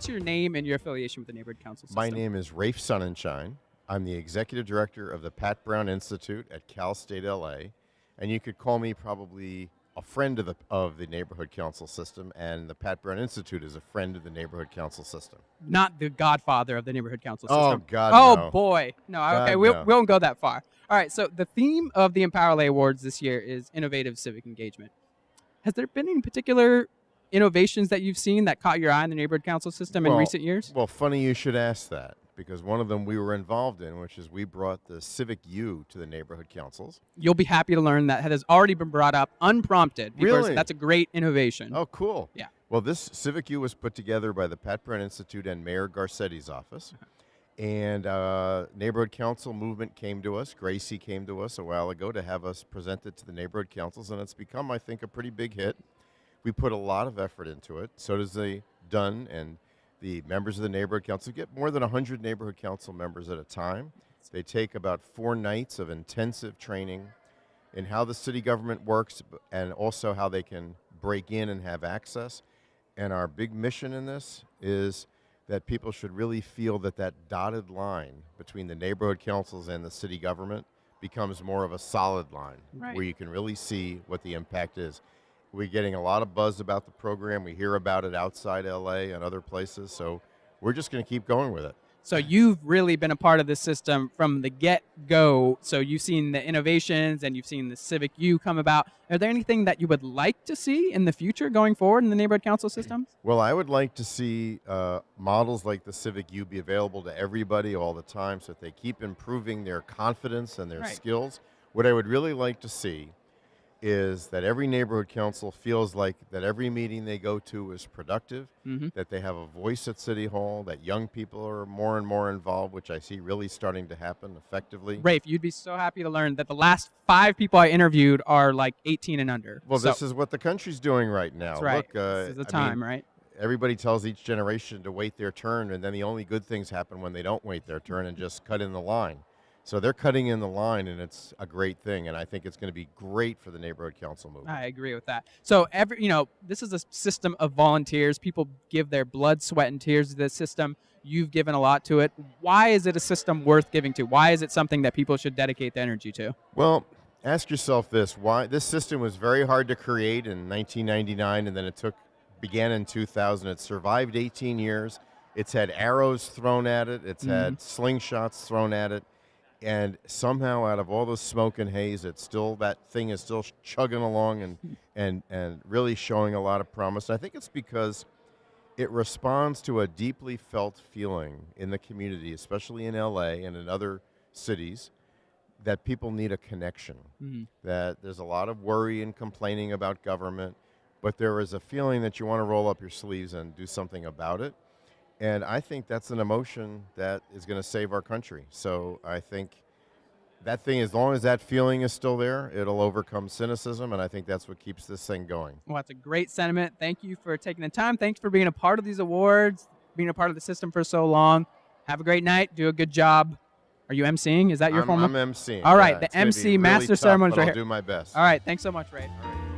what's your name and your affiliation with the Neighborhood Council System? My name is Raphael Sonenshein. I'm the executive director of the Pat Brown Institute at Cal State LA, and you could call me probably a friend of the Neighborhood Council System, and the Pat Brown Institute is a friend of the Neighborhood Council System. Not the godfather of the Neighborhood Council Oh, System. God, Oh, no. boy. No, God, okay, we no. won't go that far. All right, so the theme of the EmpowerLA Awards this year is innovative civic engagement. Has there been any particular innovations that you've seen that caught your eye in the Neighborhood Council System in recent years? Well, funny you should ask that, because one of them we were involved in, which is we brought the Civic You to the neighborhood councils. You'll be happy to learn that has already been brought up unprompted. Because Really? That's a great innovation. Oh, cool. Yeah. Well, this Civic U was put together by the Pat Brown Institute and Mayor Garcetti's office. And neighborhood council movement came to us. Gracie came to us a while ago to have us present it to the neighborhood councils, and it's become, I think, a pretty big hit. We put a lot of effort into it. So does the Dunn and the members of the neighborhood council. Get more than 100 neighborhood council members at a time. They take about 4 nights of intensive training in how the city government works and also how they can break in and have access. And our big mission in this is that people should really feel that that dotted line between the neighborhood councils and the city government becomes more of a solid line, where you can really see what the impact is. We're getting a lot of buzz about the program. We hear about it outside LA and other places, so we're just going to keep going with it. So you've really been a part of this system from the get-go. So you've seen the innovations and you've seen the Civic U come about. Are there anything that you would like to see in the future going forward in the neighborhood council systems? Well, I would like to see models like the Civic U be available to everybody all the time so that they keep improving their confidence and their skills. What I would really like to see is that every neighborhood council feels like that every meeting they go to is productive, that they have a voice at City Hall, that young people are more and more involved, which I see really starting to happen effectively. Rafe, you'd be so happy to learn that the last 5 people I interviewed are like 18 and under. Well, this is what the country's doing right now. That's right. Look, this is the time, right? Everybody tells each generation to wait their turn, and then the only good things happen when they don't wait their turn and just cut in the line. So they're cutting in the line, and it's a great thing, and I think it's going to be great for the neighborhood council movement. I agree with that. So this is a system of volunteers. People give their blood, sweat, and tears to this system. You've given a lot to it. Why is it a system worth giving to? Why is it something that people should dedicate their energy to? Well, ask yourself this: why this system was very hard to create in 1999, and then it began in 2000. It survived 18 years. It's had arrows thrown at it. It's had slingshots thrown at it. And somehow, out of all the smoke and haze, that thing is still chugging along and really showing a lot of promise. And I think it's because it responds to a deeply felt feeling in the community, especially in LA and in other cities, that people need a connection. That there's a lot of worry and complaining about government, but there is a feeling that you want to roll up your sleeves and do something about it. And I think that's an emotion that is going to save our country. So I think that thing, as long as that feeling is still there, it'll overcome cynicism, and I think that's what keeps this thing going. Well, that's a great sentiment. Thank you for taking the time. Thanks for being a part of these awards, being a part of the system for so long. Have a great night. Do a good job. Are you emceeing? Is that your form? I'm emceeing. All right, yeah, the MC really Master tough, Ceremonies but right I'll here. do my best. All right, thanks so much, Ray. All right.